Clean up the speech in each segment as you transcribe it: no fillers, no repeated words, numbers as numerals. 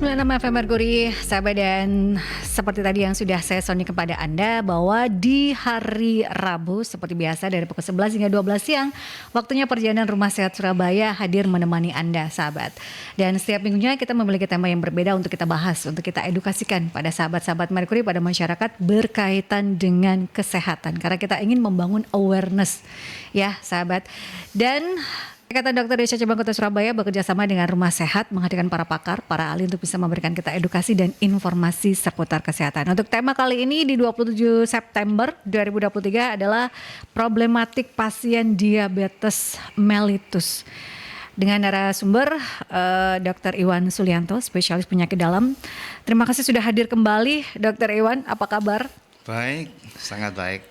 106,9 FM Merkuri, sahabat, dan seperti tadi yang sudah saya sounding kepada Anda bahwa di hari Rabu seperti biasa dari pukul 11 hingga 12 siang waktunya perjalanan Rumah Sehat Surabaya hadir menemani Anda, sahabat. Dan setiap minggunya kita memiliki tema yang berbeda untuk kita bahas, untuk kita edukasikan pada sahabat-sahabat Merkuri, pada masyarakat berkaitan dengan kesehatan. Karena kita ingin membangun awareness, ya sahabat. Dan Ikatan Dokter Indonesia Cabang Kota Surabaya bekerja sama dengan Rumah Sehat menghadirkan para pakar, para ahli untuk bisa memberikan kita edukasi dan informasi seputar kesehatan. Untuk tema kali ini di 27 September 2023 adalah problematik pasien diabetes mellitus. Dengan narasumber Dr. Iwan Sulianto, spesialis penyakit dalam. Terima kasih sudah hadir kembali, Dr. Iwan. Apa kabar? Baik, sangat baik.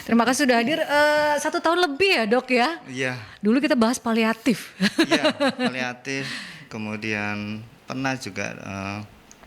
Terima kasih sudah hadir 1 tahun lebih ya, Dok ya? Iya. Dulu kita bahas paliatif. Iya, paliatif. Kemudian pernah juga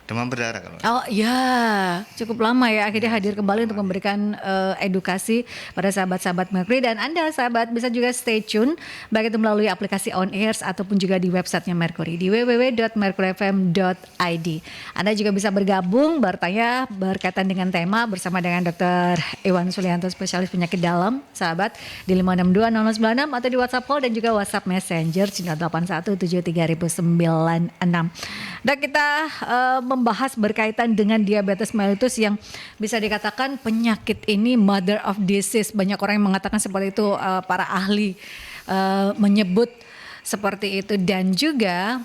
demam berdarah kalau. Oh iya, cukup lama ya akhirnya hadir kembali untuk memberikan edukasi pada sahabat-sahabat Merkuri. Dan Anda sahabat bisa juga stay tune baik itu melalui aplikasi On Airs ataupun juga di websitenya Merkuri di www.merkurifm.id. Anda juga bisa bergabung bertanya berkaitan dengan tema bersama dengan Dr. Iwan Sulianto, spesialis penyakit dalam, sahabat, di 5620096 atau di WhatsApp call dan juga WhatsApp Messenger 08173096. Dan kita membahas berkaitan dengan diabetes mellitus yang bisa dikatakan penyakit ini mother of disease. Banyak orang yang mengatakan seperti itu, para ahli menyebut seperti itu, dan juga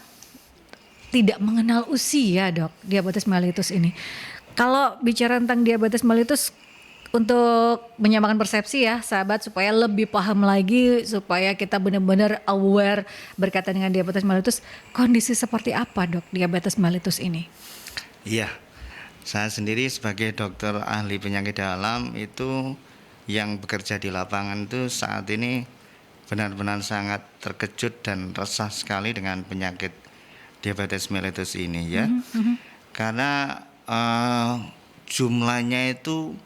tidak mengenal usia, Dok, diabetes mellitus ini. Kalau bicara tentang diabetes mellitus, untuk menyamakan persepsi ya sahabat, supaya lebih paham lagi, supaya kita benar-benar aware berkaitan dengan diabetes mellitus, kondisi seperti apa, Dok, diabetes mellitus ini? Iya, saya sendiri sebagai dokter ahli penyakit dalam itu yang bekerja di lapangan itu saat ini benar-benar sangat terkejut dan resah sekali dengan penyakit diabetes mellitus ini ya. Karena jumlahnya itu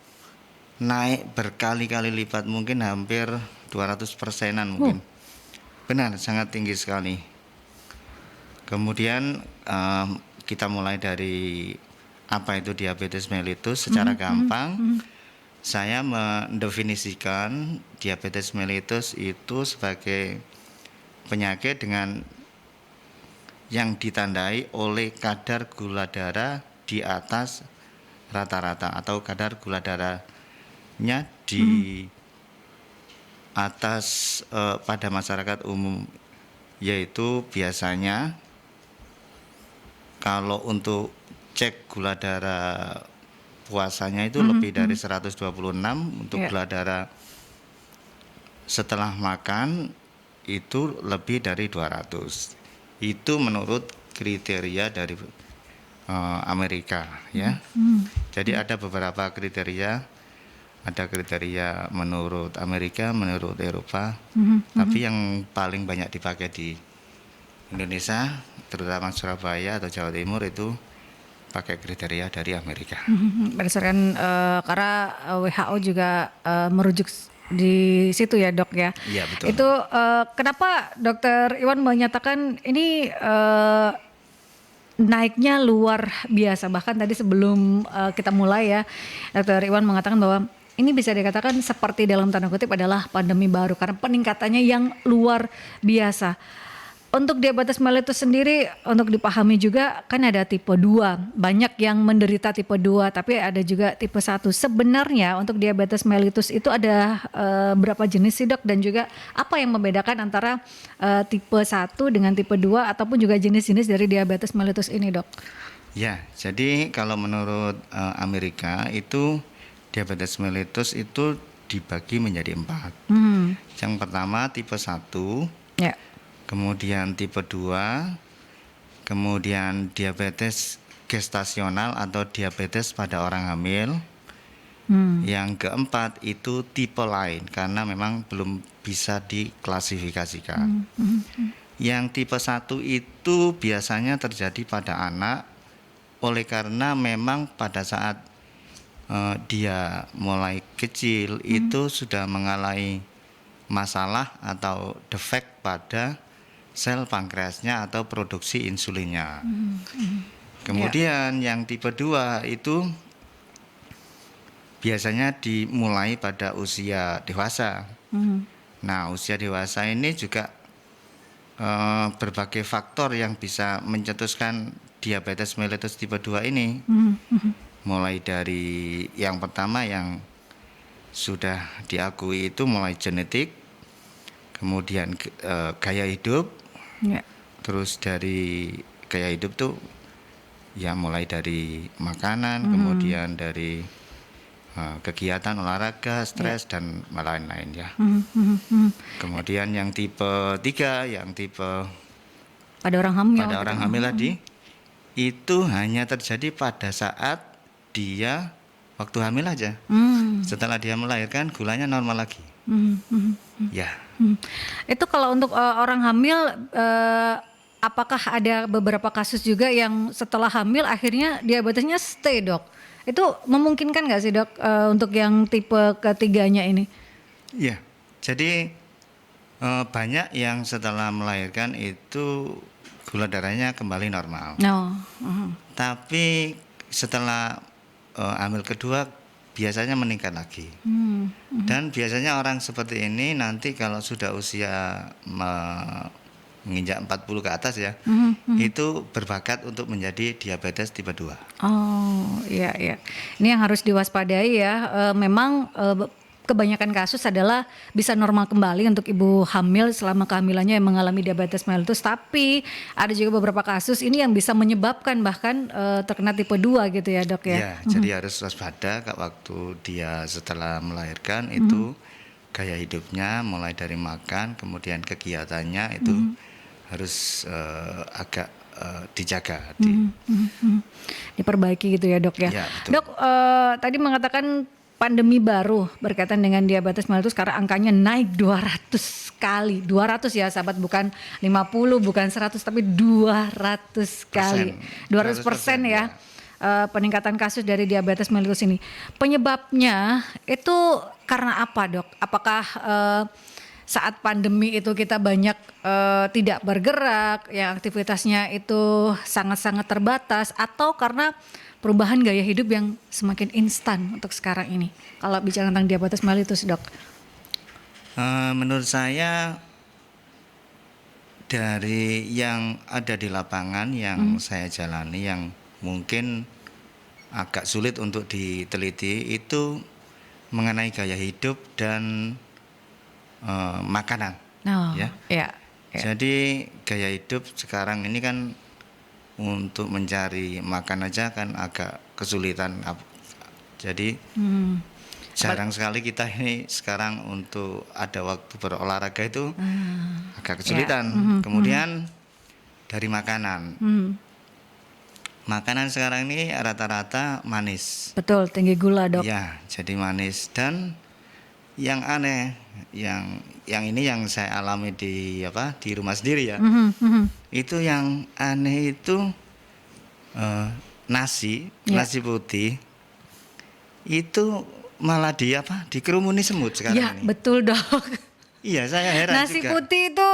naik berkali-kali lipat, mungkin hampir 200%-an mungkin. Benar, sangat tinggi sekali. Kemudian kita mulai dari apa itu diabetes mellitus secara gampang. Saya mendefinisikan diabetes mellitus itu sebagai penyakit dengan yang ditandai oleh kadar gula darah di atas rata-rata atau kadar gula darahnya di atas pada masyarakat umum, yaitu biasanya kalau untuk cek gula darah puasanya itu lebih dari 126, untuk gula darah setelah makan itu lebih dari 200. Itu menurut kriteria dari Amerika ya. Jadi ada beberapa kriteria, ada kriteria menurut Amerika, menurut Eropa, tapi yang paling banyak dipakai di Indonesia, terutama Surabaya atau Jawa Timur, itu pakai kriteria dari Amerika. Berdasarkan karena WHO juga merujuk di situ ya, Dok ya. Iya, betul. Itu kenapa Dokter Iwan menyatakan ini naiknya luar biasa. Bahkan tadi sebelum kita mulai ya, Dokter Iwan mengatakan bahwa ini bisa dikatakan seperti dalam tanda kutip adalah pandemi baru karena peningkatannya yang luar biasa. Untuk diabetes mellitus sendiri, untuk dipahami juga kan ada tipe 2. Banyak yang menderita tipe 2, tapi ada juga tipe 1. Sebenarnya untuk diabetes mellitus itu ada berapa jenis sih, Dok? Dan juga apa yang membedakan antara tipe 1 dengan tipe 2 ataupun juga jenis-jenis dari diabetes mellitus ini, Dok? Ya, jadi kalau menurut Amerika itu diabetes mellitus itu dibagi menjadi 4. Yang pertama tipe 1. Ya. Kemudian tipe 2, kemudian diabetes gestasional atau diabetes pada orang hamil. Yang keempat itu tipe lain karena memang belum bisa diklasifikasikan. Yang tipe 1 itu biasanya terjadi pada anak, oleh karena memang pada saat dia mulai kecil itu sudah mengalami masalah atau defek pada sel pankreasnya atau produksi insulinnya. Kemudian yang tipe 2 itu biasanya dimulai pada usia dewasa. Nah, usia dewasa ini juga berbagai faktor yang bisa mencetuskan diabetes mellitus tipe 2 ini. Mulai dari yang pertama yang sudah diakui itu mulai genetik, kemudian gaya hidup, terus dari gaya hidup tuh ya mulai dari makanan, kemudian dari kegiatan olahraga, stres dan lain-lain ya. Kemudian yang tipe 3, yang tipe pada orang hamil. Pada orang hamil tadi itu hanya terjadi pada saat dia waktu hamil aja. Setelah dia melahirkan gulanya normal lagi. Ya. Itu kalau untuk orang hamil, apakah ada beberapa kasus juga yang setelah hamil akhirnya diabetesnya stay, Dok? Itu memungkinkan nggak sih, Dok, untuk yang tipe ketiganya ini? Iya, jadi banyak yang setelah melahirkan itu gula darahnya kembali normal. Tapi setelah hamil kedua biasanya meningkat lagi. Dan biasanya orang seperti ini nanti kalau sudah usia menginjak 40 ke atas ya, itu berbakat untuk menjadi diabetes tipe 2. Oh, iya. Ini yang harus diwaspadai ya. Memang kebanyakan kasus adalah bisa normal kembali untuk ibu hamil selama kehamilannya yang mengalami diabetes mellitus. Tapi ada juga beberapa kasus ini yang bisa menyebabkan bahkan terkena tipe 2 gitu ya, Dok ya. Ya, jadi harus waspada waktu dia setelah melahirkan itu gaya hidupnya mulai dari makan, kemudian kegiatannya itu harus agak dijaga, diperbaiki gitu ya, Dok ya. Ya, betul. Dok, tadi mengatakan pandemi baru berkaitan dengan diabetes mellitus karena angkanya naik 200 kali. 200 ya sahabat, bukan 50, bukan 100 tapi 200 kali. 200% ya. Peningkatan kasus dari diabetes mellitus ini. Penyebabnya itu karena apa, Dok? Apakah saat pandemi itu kita banyak tidak bergerak, yang aktivitasnya itu sangat-sangat terbatas, atau karena perubahan gaya hidup yang semakin instan untuk sekarang ini? Kalau bicara tentang diabetes mellitus, Dok. Menurut saya dari yang ada di lapangan yang saya jalani yang mungkin agak sulit untuk diteliti itu mengenai gaya hidup dan makanan. Ya. Jadi gaya hidup sekarang ini kan untuk mencari makan aja kan agak kesulitan. Jadi jarang sekali kita ini sekarang untuk ada waktu berolahraga itu agak kesulitan. Kemudian dari makanan. Makanan sekarang ini rata-rata manis. Betul, tinggi gula, Dok. Ya, jadi manis. Dan yang aneh, yang ini yang saya alami di rumah sendiri ya. Itu yang aneh itu nasi putih itu malah dikerumuni semut sekarang ini. Betul, Dok. Iya, saya heran nasi juga. Putih itu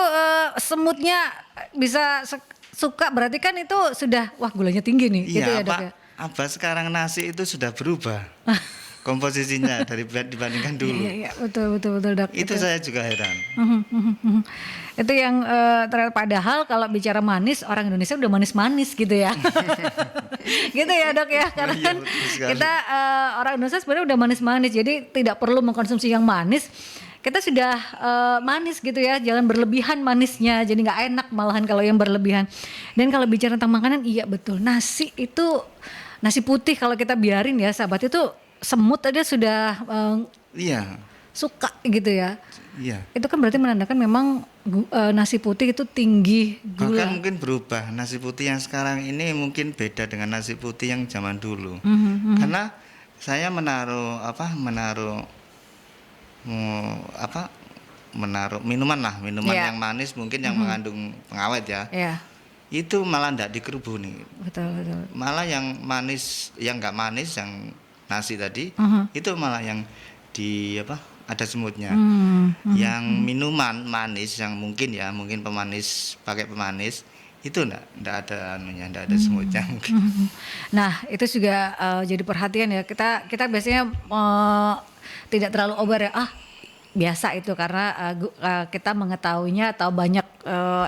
semutnya bisa suka, berarti kan itu sudah gulanya tinggi nih. Iya, gitu ya, Dok ya. Apa sekarang nasi itu sudah berubah komposisinya dibandingkan dulu. Iya, betul, Dok. Itu saya juga heran. Itu yang ternyata, padahal kalau bicara manis, orang Indonesia udah manis-manis gitu ya. Gitu ya, Dok ya. Karena kan kita orang Indonesia sebenarnya udah manis-manis, jadi tidak perlu mengkonsumsi yang manis. Kita sudah manis gitu ya, jangan berlebihan manisnya, jadi nggak enak malahan kalau yang berlebihan. Dan kalau bicara tentang makanan, iya betul, nasi putih kalau kita biarin ya sahabat, itu semut aja sudah suka gitu ya. Iya. Itu kan berarti menandakan memang nasi putih itu tinggi gula. Bahkan mungkin berubah, nasi putih yang sekarang ini mungkin beda dengan nasi putih yang zaman dulu. Karena saya menaruh minuman yang manis, mungkin yang mengandung pengawet ya. Itu malah enggak dikerubuni. Betul. Malah yang manis, yang enggak manis, yang nasi tadi, itu malah yang ada semutnya. Yang minuman manis yang mungkin pemanis, pakai pemanis, itu enggak ada anunya, enggak ada semutnya mungkin. Nah, itu juga jadi perhatian ya. Kita biasanya tidak terlalu over ya. Biasa itu karena kita mengetahuinya atau banyak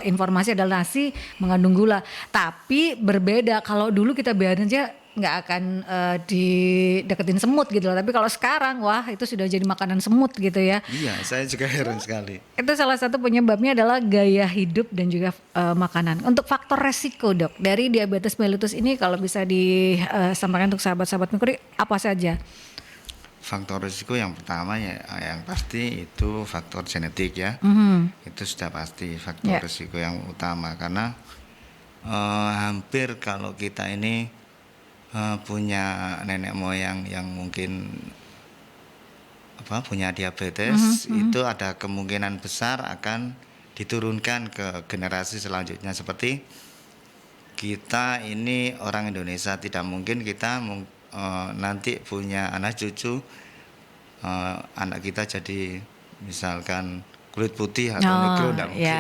informasi adalah nasi mengandung gula. Tapi berbeda kalau dulu kita biarin aja nggak akan dideketin semut gitu loh. Tapi kalau sekarang wah itu sudah jadi makanan semut gitu ya. Iya, saya juga heran sekali. Itu salah satu penyebabnya adalah gaya hidup dan juga makanan. Untuk faktor resiko dok dari diabetes mellitus ini kalau bisa disampaikan untuk sahabat-sahabat Merkuri apa saja? Faktor risiko yang pertama ya yang pasti itu faktor genetik ya. Itu sudah pasti faktor risiko yang utama karena hampir kalau kita ini punya nenek moyang yang mungkin punya diabetes, itu ada kemungkinan besar akan diturunkan ke generasi selanjutnya. Seperti kita ini orang Indonesia, tidak mungkin kita nanti punya anak cucu, anak kita jadi misalkan kulit putih atau negro, enggak mungkin.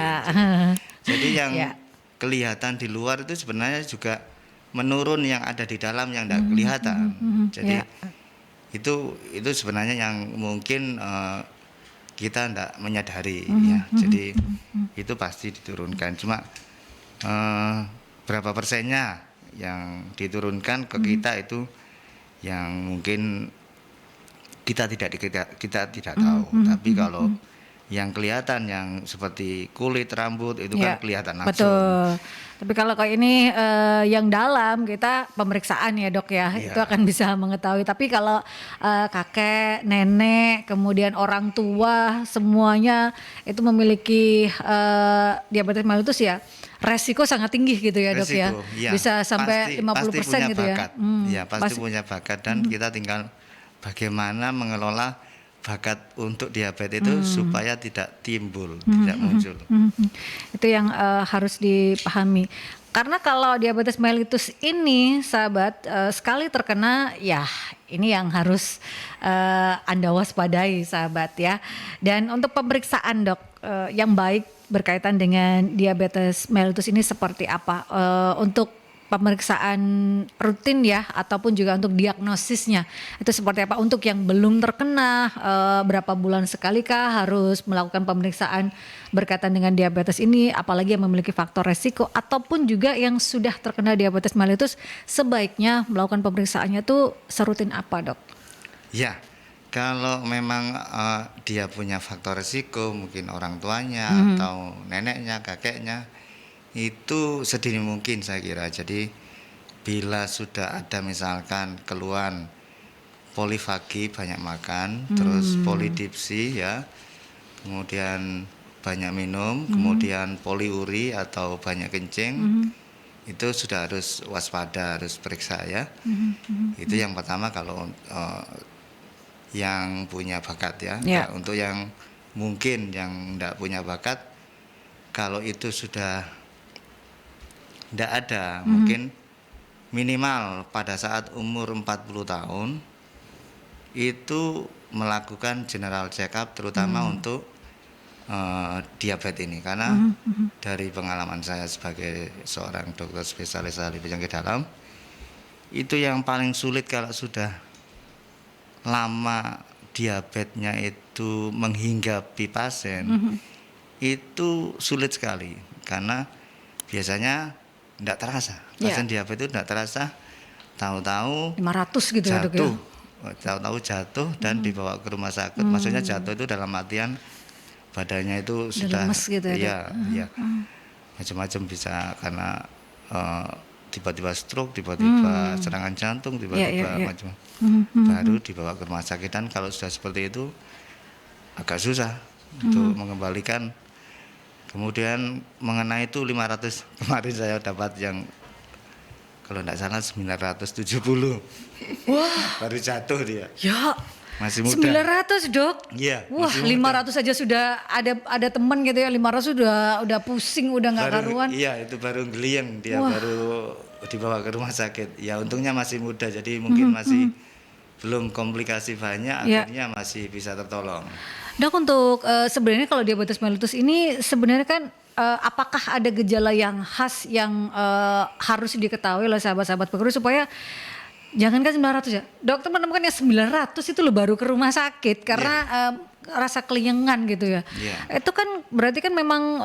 Jadi yang kelihatan di luar itu sebenarnya juga menurun yang ada di dalam yang tidak kelihatan. Jadi itu sebenarnya yang mungkin kita tidak menyadari ya. Jadi itu pasti diturunkan. Cuma berapa persennya yang diturunkan ke kita itu yang mungkin kita tidak tahu. Tapi kalau yang kelihatan yang seperti kulit, rambut itu kan kelihatan langsung. Betul. Tapi kalau kayak ini yang dalam kita pemeriksaan ya dok ya, itu akan bisa mengetahui. Tapi kalau kakek, nenek, kemudian orang tua semuanya itu memiliki diabetes mellitus ya, resiko sangat tinggi gitu ya dok ya. Bisa sampai 50% gitu bakat. ya. Pasti punya bakat dan kita tinggal bagaimana mengelola bakat untuk diabetes itu supaya tidak timbul, tidak muncul. Itu yang harus dipahami. Karena kalau diabetes mellitus ini sahabat sekali terkena ya ini yang harus Anda waspadai sahabat ya. Dan untuk pemeriksaan dok yang baik berkaitan dengan diabetes mellitus ini seperti apa? Untuk pemeriksaan rutin ya ataupun juga untuk diagnosisnya itu seperti apa? Untuk yang belum terkena berapa bulan sekali kah harus melakukan pemeriksaan berkaitan dengan diabetes ini, apalagi yang memiliki faktor resiko ataupun juga yang sudah terkena diabetes mellitus sebaiknya melakukan pemeriksaannya tuh serutin apa dok? Ya, kalau memang dia punya faktor resiko, mungkin orang tuanya atau neneknya, kakeknya, itu sedini mungkin saya kira. Jadi bila sudah ada misalkan keluhan polifagi, banyak makan, terus polidipsi ya, kemudian banyak minum, kemudian poliuri atau banyak kencing, itu sudah harus waspada, harus periksa ya. Itu yang pertama kalau yang punya bakat ya. Untuk yang mungkin yang tidak punya bakat, kalau itu sudah tidak ada, mungkin minimal pada saat umur 40 tahun itu melakukan general check up terutama untuk diabetes ini karena dari pengalaman saya sebagai seorang dokter spesialis ahli penyakit dalam, itu yang paling sulit kalau sudah lama diabetesnya itu menghinggapi pasien, itu sulit sekali karena biasanya tidak terasa, pasien diabetes itu tidak terasa, tahu-tahu 500 gitu jatuh, ya dok ya? Tahu-tahu jatuh dan dibawa ke rumah sakit. Maksudnya jatuh itu dalam artian badannya itu sudah lemes gitu ya, macam-macam bisa karena tiba-tiba stroke, tiba-tiba serangan jantung, tiba-tiba macam baru dibawa ke rumah sakit. Dan kalau sudah seperti itu agak susah untuk mengembalikan. Kemudian mengenai itu 500, kemarin saya dapat yang kalau tidak salah 970. Wah, baru jatuh dia. Ya, masih muda. 900 dok. Iya. Wah, 500 saja sudah ada teman gitu ya, 500 udah pusing, udah nggak karuan. Iya, itu baru geliang dia. Baru dibawa ke rumah sakit. Ya untungnya masih muda, jadi mungkin masih belum komplikasi banyak, akhirnya masih bisa tertolong. Dok, untuk sebenarnya kalau diabetes mellitus ini sebenarnya kan apakah ada gejala yang khas yang harus diketahui oleh sahabat-sahabat pekerja supaya jangankan 900 ya, dokter menemukan yang 900 itu lo baru ke rumah sakit karena rasa kelingan gitu ya. Itu kan berarti kan memang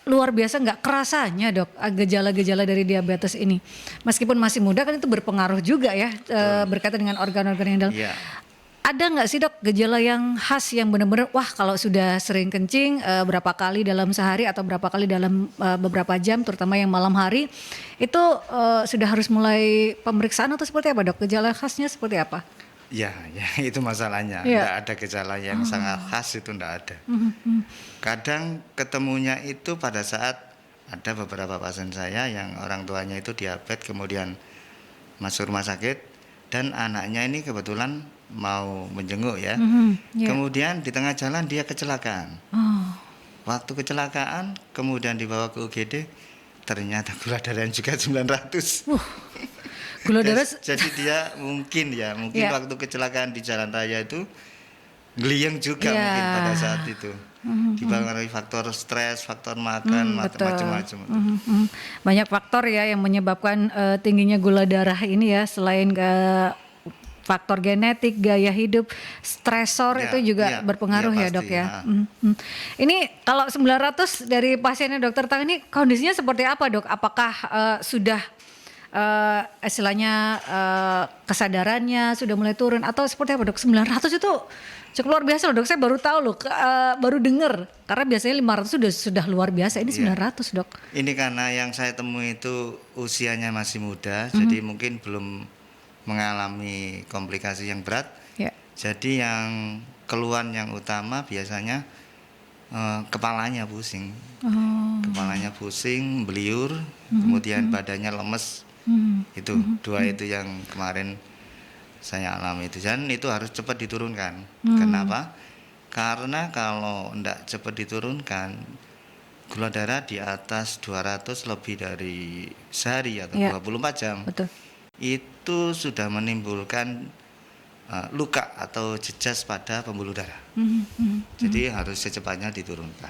luar biasa nggak kerasanya dok gejala-gejala dari diabetes ini. Meskipun masih muda kan itu berpengaruh juga ya berkaitan dengan organ-organ yang dalam. Ada nggak sih dok gejala yang khas yang benar-benar wah kalau sudah sering kencing berapa kali dalam sehari atau berapa kali dalam beberapa jam terutama yang malam hari itu sudah harus mulai pemeriksaan atau seperti apa dok? Gejala khasnya seperti apa? Ya itu masalahnya. Nggak ada gejala yang sangat khas itu nggak ada. Kadang ketemunya itu pada saat ada beberapa pasien saya yang orang tuanya itu diabetes kemudian masuk rumah sakit dan anaknya ini kebetulan mau menjenguk ya. Kemudian di tengah jalan dia kecelakaan. Waktu kecelakaan kemudian dibawa ke UGD ternyata gula darahnya juga 900. Gula darah. Jadi dia mungkin waktu kecelakaan di jalan raya itu gliyeng juga mungkin pada saat itu. Dipengaruhi faktor stres, faktor makan, macam-macam. Banyak faktor ya yang menyebabkan tingginya gula darah ini ya selain faktor genetik, gaya hidup, stresor itu juga berpengaruh ya dok ya. Ini kalau 900 dari pasiennya dokter Tang ini kondisinya seperti apa dok? Apakah sudah istilahnya kesadarannya sudah mulai turun atau seperti apa dok? 900 itu cukup luar biasa loh dok, saya baru tahu loh, baru dengar karena biasanya 500 sudah luar biasa, ini 900 dok. Ini karena yang saya temui itu usianya masih muda, jadi mungkin belum mengalami komplikasi yang berat. Jadi yang keluhan yang utama biasanya kepalanya pusing, kepalanya pusing, beliur, kemudian badannya lemes. Itu dua itu yang kemarin saya alami itu, dan itu harus cepat diturunkan. Kenapa? Karena kalau tidak cepat diturunkan gula darah di atas 200 lebih dari sehari atau 24 jam. Itu sudah menimbulkan luka atau jejas pada pembuluh darah. Jadi harus secepatnya diturunkan.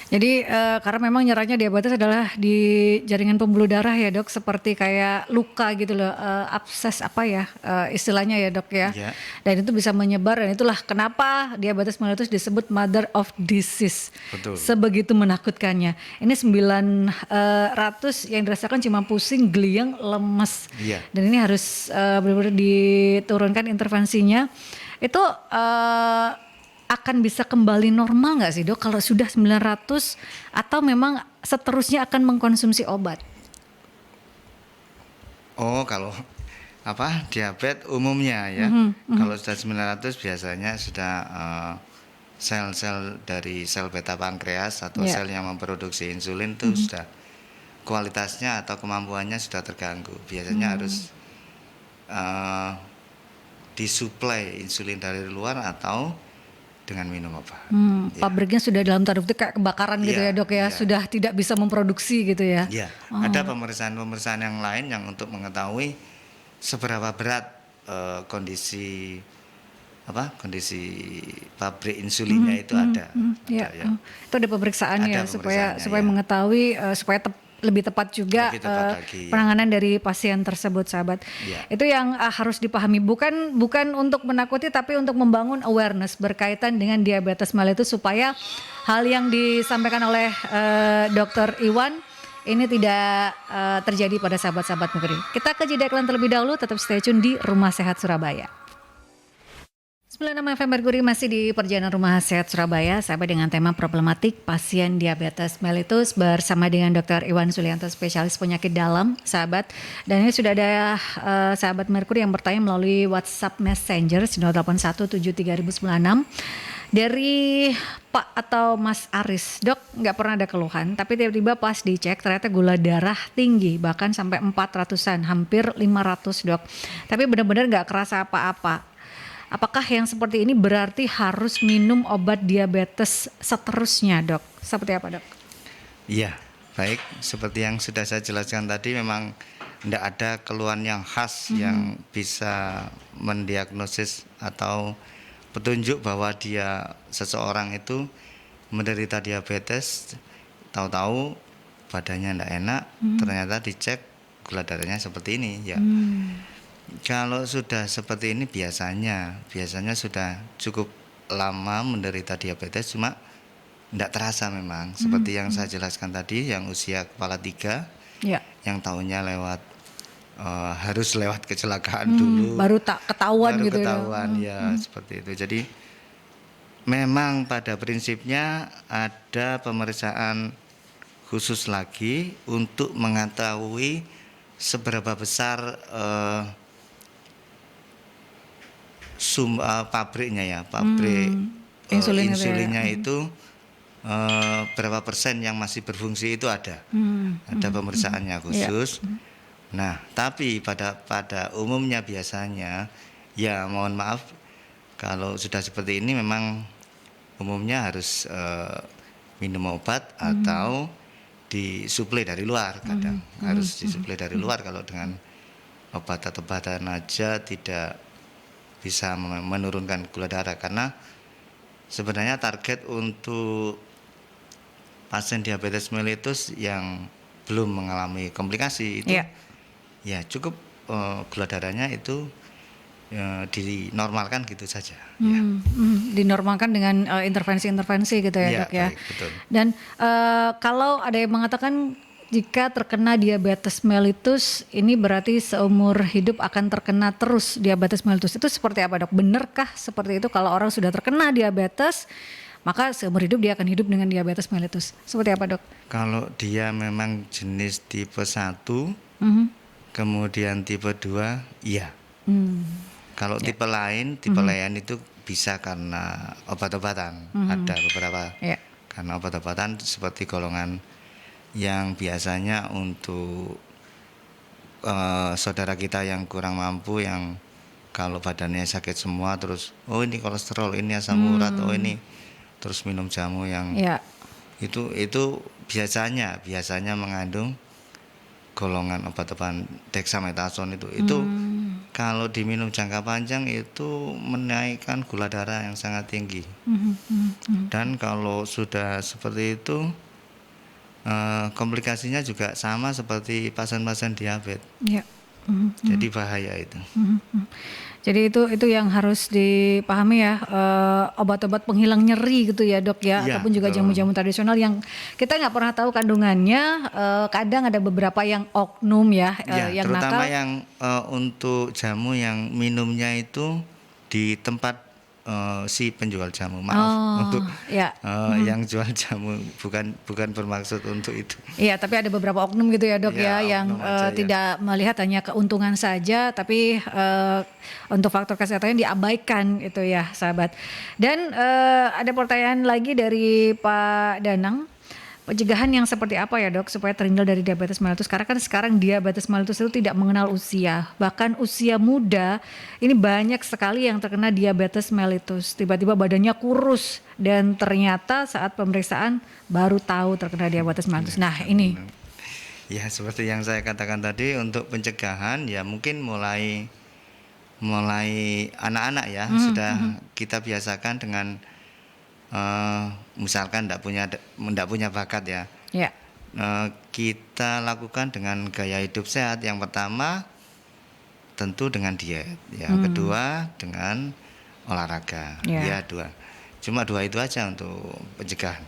Jadi karena memang nyerangnya diabetes adalah di jaringan pembuluh darah ya dok, seperti kayak luka gitu loh, abses apa ya istilahnya ya dok ya. Dan itu bisa menyebar dan itulah kenapa diabetes mellitus disebut mother of disease. Sebegitu menakutkannya. Ini 900 yang dirasakan cuma pusing, gliyeng, lemes. Dan ini harus benar-benar diturunkan intervensinya. Itu akan bisa kembali normal nggak sih dok kalau sudah 900 atau memang seterusnya akan mengkonsumsi obat? Kalau diabetes umumnya ya, kalau sudah 900 biasanya sudah sel-sel dari sel beta pankreas atau sel yang memproduksi insulin itu sudah kualitasnya atau kemampuannya sudah terganggu. Biasanya harus disuplai insulin dari luar atau dengan minum obat. Pabriknya sudah dalam tanda kutip kayak kebakaran gitu ya dok ya, sudah tidak bisa memproduksi gitu ya. Ada pemeriksaan yang lain yang untuk mengetahui seberapa berat kondisi pabrik insulinnya itu ada. Itu ada pemeriksaannya supaya mengetahui supaya lebih tepat juga penanganan dari pasien tersebut sahabat. Itu yang harus dipahami, bukan untuk menakuti tapi untuk membangun awareness berkaitan dengan diabetes mellitus supaya hal yang disampaikan oleh Dr. Iwan ini tidak terjadi pada sahabat-sahabat Merkuri. Kita ke jeda iklan terlebih dahulu, tetap stay tune di Rumah Sehat Surabaya. 96 FM Merkuri masih di perjalanan Rumah Sehat Surabaya, sahabat, dengan tema problematik pasien diabetes mellitus bersama dengan Dr. Iwan Sulianto, spesialis penyakit dalam, sahabat. Dan ini sudah ada sahabat Merkuri yang bertanya melalui WhatsApp Messenger 08173096 dari Pak atau Mas Aris. Dok, nggak pernah ada keluhan, tapi tiba-tiba pas dicek ternyata gula darah tinggi, bahkan sampai 400-an, hampir 500 dok. Tapi benar-benar nggak kerasa apa-apa. Apakah yang seperti ini berarti harus minum obat diabetes seterusnya dok? Seperti apa dok? Iya, baik. Seperti yang sudah saya jelaskan tadi, memang tidak ada keluhan yang khas yang bisa mendiagnosis atau petunjuk bahwa seseorang itu menderita diabetes tahu-tahu badannya enggak enak, ternyata dicek gula darahnya seperti ini ya. Kalau sudah seperti ini biasanya sudah cukup lama menderita diabetes, cuma enggak terasa memang. Seperti yang saya jelaskan tadi, yang usia kepala 3, Ya. yang tahunya lewat harus lewat kecelakaan dulu, Baru tak ketahuan baru gitu ketahuan ya, seperti itu. Jadi memang pada prinsipnya ada pemeriksaan khusus lagi untuk mengetahui seberapa besar pabriknya ya, pabrik Insulin itu ya. insulinnya itu berapa persen yang masih berfungsi, itu ada pemeriksaannya khusus. Nah, tapi pada umumnya biasanya ya mohon maaf kalau sudah seperti ini memang umumnya harus minum obat atau disuplai dari luar. Kadang harus disuplai dari luar. Kalau dengan obat-obatan aja tidak bisa menurunkan gula darah, karena sebenarnya target untuk pasien diabetes mellitus yang belum mengalami komplikasi itu ya cukup gula darahnya itu dinormalkan gitu saja. Dinormalkan dengan intervensi-intervensi gitu ya, Dok ya. Baik, betul. Dan kalau ada yang mengatakan jika terkena diabetes mellitus ini berarti seumur hidup akan terkena terus diabetes mellitus. Itu seperti apa, Dok? Benarkah seperti itu kalau orang sudah terkena diabetes maka seumur hidup dia akan hidup dengan diabetes mellitus? Seperti apa, Dok? Kalau dia memang jenis tipe 1, kemudian tipe 2, iya. Kalau tipe lain itu bisa karena obat-obatan. Ada beberapa karena obat-obatan seperti golongan yang biasanya untuk saudara kita yang kurang mampu, yang kalau badannya sakit semua, terus ini kolesterol, ini asam urat, ini terus minum jamu yang itu biasanya mengandung golongan obat-obatan dexamethasone itu kalau diminum jangka panjang itu menaikkan gula darah yang sangat tinggi. Dan kalau sudah seperti itu komplikasinya juga sama seperti pasien-pasien diabetes. Jadi bahaya itu. Jadi itu yang harus dipahami ya, obat-obat penghilang nyeri gitu ya, Dok ya, ataupun juga jamu-jamu tradisional yang kita nggak pernah tahu kandungannya. Kadang ada beberapa yang oknum ya, yang terutama nakal. Yang untuk jamu yang minumnya itu di tempat si penjual jamu, untuk yang jual jamu, bukan bermaksud untuk itu. Iya, tapi ada beberapa oknum gitu ya, Dok ya, yang tidak melihat hanya keuntungan saja, tapi untuk faktor kesehatannya diabaikan itu ya, sahabat. Dan ada pertanyaan lagi dari Pak Danang. Pencegahan yang seperti apa ya, Dok, supaya terhindar dari diabetes mellitus? Karena kan sekarang diabetes mellitus itu tidak mengenal usia. Bahkan usia muda ini banyak sekali yang terkena diabetes mellitus. Tiba-tiba badannya kurus dan ternyata saat pemeriksaan baru tahu terkena diabetes mellitus. Nah, ini. Ya, seperti yang saya katakan tadi, untuk pencegahan ya mungkin mulai anak-anak ya, sudah kita biasakan dengan misalkan tidak punya bakat ya, kita lakukan dengan gaya hidup sehat. Yang pertama tentu dengan diet, yang kedua dengan olahraga, cuma dua itu aja untuk pencegahan.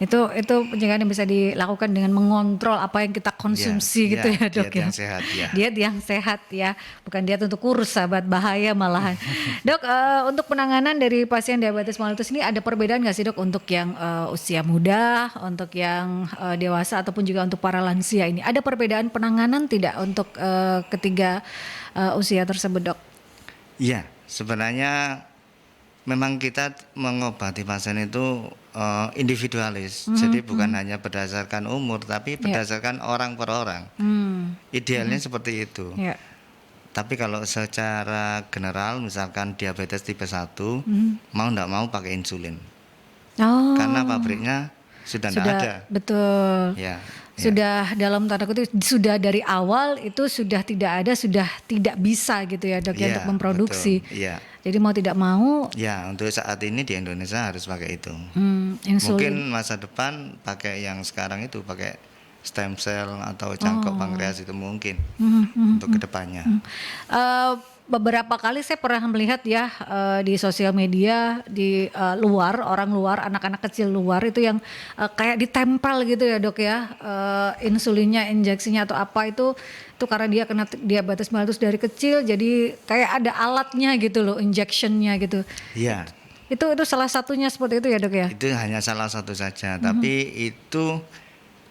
Itu pencegahan yang bisa dilakukan dengan mengontrol apa yang kita konsumsi gitu ya, Dok. Diet yang sehat ya. Diet yang sehat ya, bukan diet untuk kurus, sahabat, bahaya malahan. Dok, untuk penanganan dari pasien diabetes mellitus ini ada perbedaan nggak sih, Dok, untuk yang usia muda, untuk yang dewasa ataupun juga untuk para lansia ini? Ada perbedaan penanganan tidak untuk ketiga usia tersebut, Dok? Iya, sebenarnya memang kita mengobati pasien itu individualis, jadi bukan hanya berdasarkan umur, tapi berdasarkan orang per orang. Idealnya seperti itu. Tapi kalau secara general, misalkan diabetes tipe 1, mau tidak mau pakai insulin. Karena pabriknya sudah tidak ada. Betul. Ya, Sudah dalam tanda kutip sudah dari awal itu sudah tidak ada, sudah tidak bisa gitu ya dok ya untuk memproduksi. Iya. Jadi mau tidak mau. Ya, untuk saat ini di Indonesia harus pakai itu. Insulin. Mungkin masa depan pakai yang sekarang itu, pakai stem cell atau cangkok pankreas itu mungkin untuk kedepannya. Beberapa kali saya pernah melihat ya di sosial media di luar, orang luar, anak-anak kecil luar itu yang kayak ditempel gitu ya dok ya, insulinnya, injeksinya atau apa itu karena dia kena diabetes mellitus dari kecil, jadi kayak ada alatnya gitu loh, injectionnya gitu. Iya. Itu salah satunya seperti itu ya dok ya? Itu hanya salah satu saja, tapi itu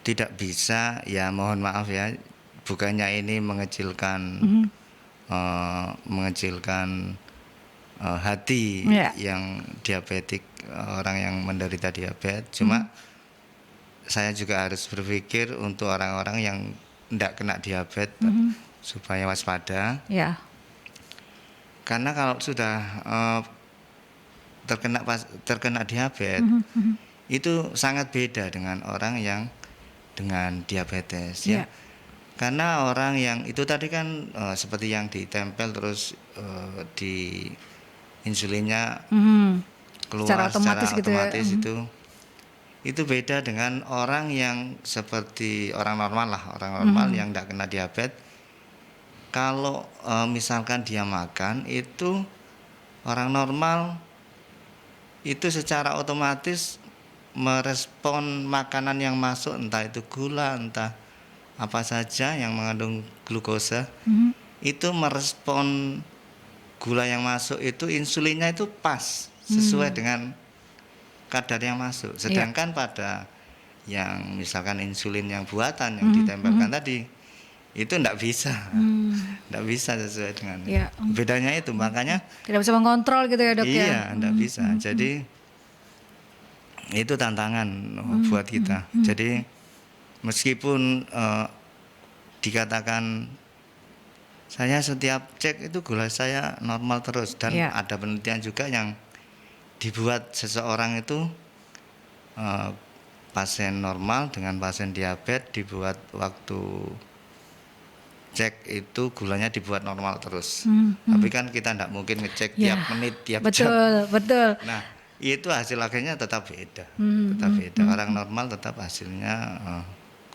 tidak bisa, ya mohon maaf ya, bukannya ini mengecilkan hati yang diabetik, orang yang menderita diabetes. Cuma saya juga harus berpikir untuk orang-orang yang tidak kena diabetes supaya waspada. Ya. Karena kalau sudah terkena diabetes itu sangat beda dengan orang yang dengan diabetes ya. Karena orang yang itu tadi kan seperti yang ditempel terus di insulinnya keluar secara otomatis ya. Itu beda dengan orang yang seperti orang normal lah, orang normal yang tidak kena diabetes. Kalau misalkan dia makan itu, orang normal itu secara otomatis merespon makanan yang masuk, entah itu gula, entah apa saja yang mengandung glukosa, itu merespon gula yang masuk itu, insulinnya itu pas sesuai dengan kadar yang masuk. Sedangkan pada yang misalkan insulin yang buatan yang ditempelkan tadi itu tidak bisa sesuai dengan bedanya itu, makanya tidak bisa mengontrol gitu ya dok ya. Iya, tidak bisa. Jadi itu tantangan buat kita. Jadi meskipun dikatakan saya setiap cek itu gula saya normal terus, dan ada penelitian juga yang dibuat seseorang itu pasien normal dengan pasien diabetes dibuat waktu cek itu gulanya dibuat normal terus. Tapi kan kita tidak mungkin ngecek tiap menit, tiap jam. Betul. Nah, itu hasil akhirnya tetap beda. Orang normal tetap hasilnya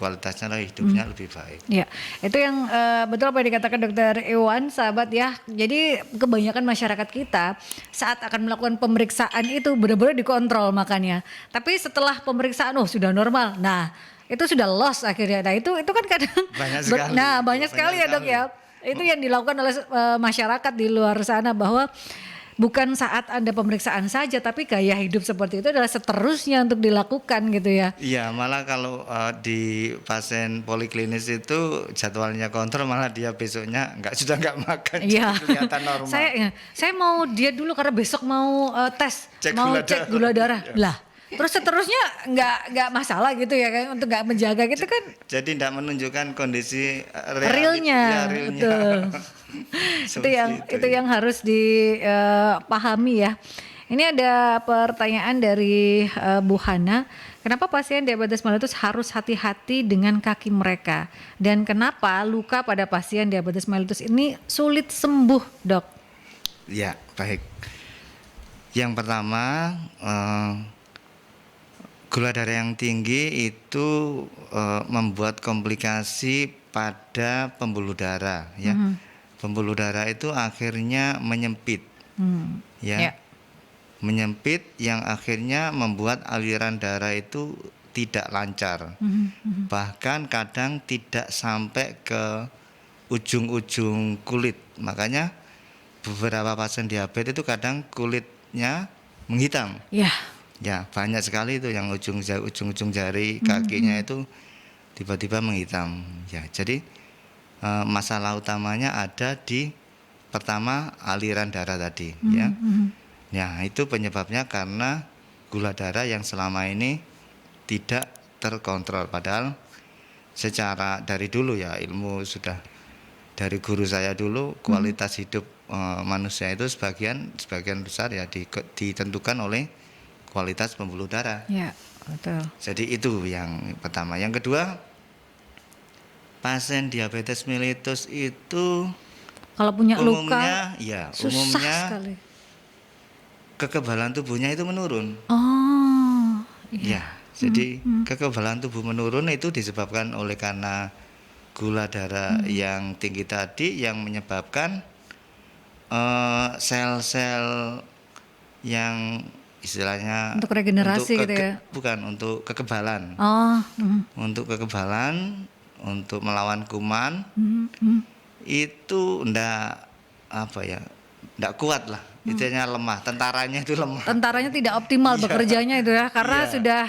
kualitasnya hidupnya lebih baik. Ya, itu yang betul apa yang dikatakan Dokter Iwan, sahabat ya. Jadi kebanyakan masyarakat kita saat akan melakukan pemeriksaan itu benar-benar dikontrol makannya. Tapi setelah pemeriksaan sudah normal. Nah, itu sudah loss akhirnya. Nah, itu kan kadang banyak sekali ya dok ya. Itu yang dilakukan oleh masyarakat di luar sana, bahwa bukan saat Anda pemeriksaan saja, tapi gaya hidup seperti itu adalah seterusnya untuk dilakukan gitu ya. Iya, malah kalau di pasien poliklinis itu jadwalnya kontrol, malah dia besoknya sudah nggak makan, kelihatan normal. Saya mau diet dulu karena besok mau cek gula darah. Lah, terus seterusnya nggak masalah gitu ya kan, untuk nggak menjaga gitu kan. Jadi tidak menunjukkan kondisi realnya. Betul. itu yang harus dipahami ya. Ini ada pertanyaan dari Bu Hana. Kenapa pasien diabetes mellitus harus hati-hati dengan kaki mereka? Dan kenapa luka pada pasien diabetes mellitus ini sulit sembuh, dok? Ya, baik. Yang pertama, gula darah yang tinggi itu membuat komplikasi pada pembuluh darah ya. Pembuluh darah itu akhirnya menyempit, menyempit, yang akhirnya membuat aliran darah itu tidak lancar, bahkan kadang tidak sampai ke ujung-ujung kulit. Makanya beberapa pasien diabetes itu kadang kulitnya menghitam. Ya, banyak sekali itu yang ujung-ujung jari kakinya itu tiba-tiba menghitam. Ya, jadi masalah utamanya ada di pertama aliran darah tadi ya. Ya, itu penyebabnya karena gula darah yang selama ini tidak terkontrol, padahal secara dari dulu ya, ilmu sudah dari guru saya dulu, kualitas hidup manusia itu sebagian besar ya ditentukan oleh kualitas pembuluh darah. betul. Jadi itu yang pertama. Yang kedua, pasien diabetes mellitus itu Kalau punya umumnya luka ya susah umumnya sekali. kekebalan tubuhnya itu menurun. Oh, Ya, iya. jadi kekebalan tubuh menurun itu disebabkan oleh karena gula darah yang tinggi tadi yang menyebabkan sel-sel yang istilahnya Untuk regenerasi gitu ya. bukan untuk kekebalan. Oh, Untuk kekebalan, untuk melawan kuman mm. itu ndak apa ya, ndak kuat lah. Itunya lemah, tentaranya itu lemah. Tentaranya tidak optimal Iya. bekerjanya itu ya, karena Iya. sudah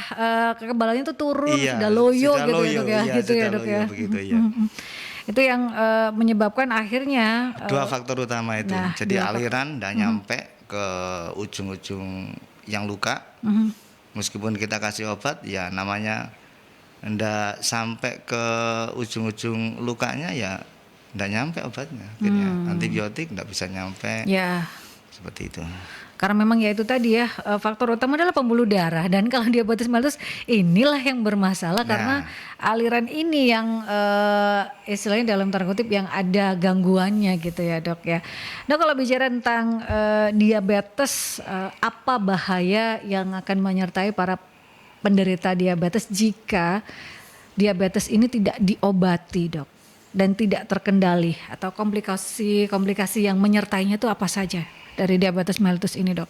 kekebalannya itu turun, Iya, sudah loyo sudah gitu ya loyo, dok ya, iya, gitu ya sudah dok loyo ya. begitu ya. Itu yang menyebabkan akhirnya Dua faktor utama itu. nah, Jadi dua aliran ndak nyampe ke ujung-ujung yang luka. Meskipun kita kasih obat, ya namanya ndak sampai ke ujung-ujung lukanya, ya ndak nyampe obatnya. Akhirnya antibiotik ndak bisa nyampe. ya. Seperti itu. Karena memang ya itu tadi ya, faktor utama adalah pembuluh darah, dan kalau diabetes mellitus inilah yang bermasalah karena aliran ini yang istilahnya dalam tanda kutip yang ada gangguannya gitu ya dok ya. Nah kalau bicara tentang diabetes, apa bahaya yang akan menyertai para penderita diabetes jika diabetes ini tidak diobati dok dan tidak terkendali, atau komplikasi yang menyertainya itu apa saja dari diabetes mellitus ini dok?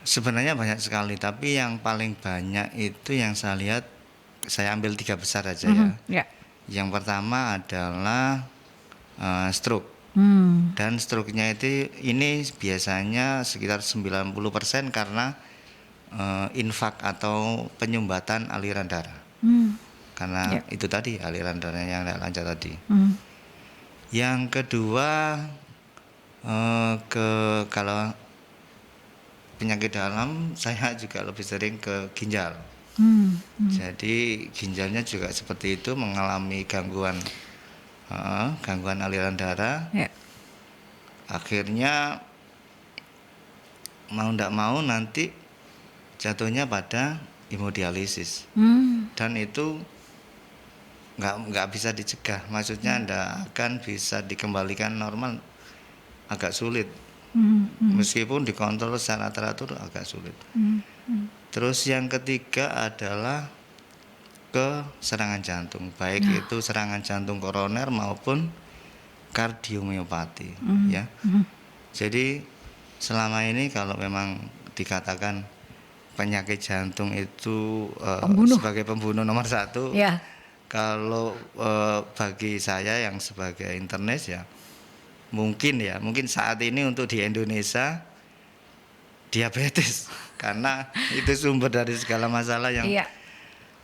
Sebenarnya banyak sekali, tapi yang paling banyak itu yang saya lihat, saya ambil 3 besar aja ya. Ya. Yang pertama adalah stroke. Dan stroke-nya itu ini biasanya sekitar 90% karena infak atau penyumbatan aliran darah. Karena itu tadi aliran darah yang tidak lancar tadi. Yang kedua, kalau penyakit dalam saya juga lebih sering ke ginjal. Jadi ginjalnya juga seperti itu, mengalami gangguan aliran darah. Akhirnya mau tidak mau nanti jatuhnya pada hemodialisis. Dan itu nggak bisa dicegah, maksudnya nggak akan bisa dikembalikan normal, agak sulit. Meskipun dikontrol secara teratur agak sulit. Terus yang ketiga adalah ke serangan jantung, baik itu serangan jantung koroner maupun kardiomiopati ya. Jadi selama ini kalau memang dikatakan penyakit jantung itu sebagai pembunuh nomor 1, kalau bagi saya yang sebagai internis ya mungkin saat ini untuk di Indonesia diabetes karena itu sumber dari segala masalah yang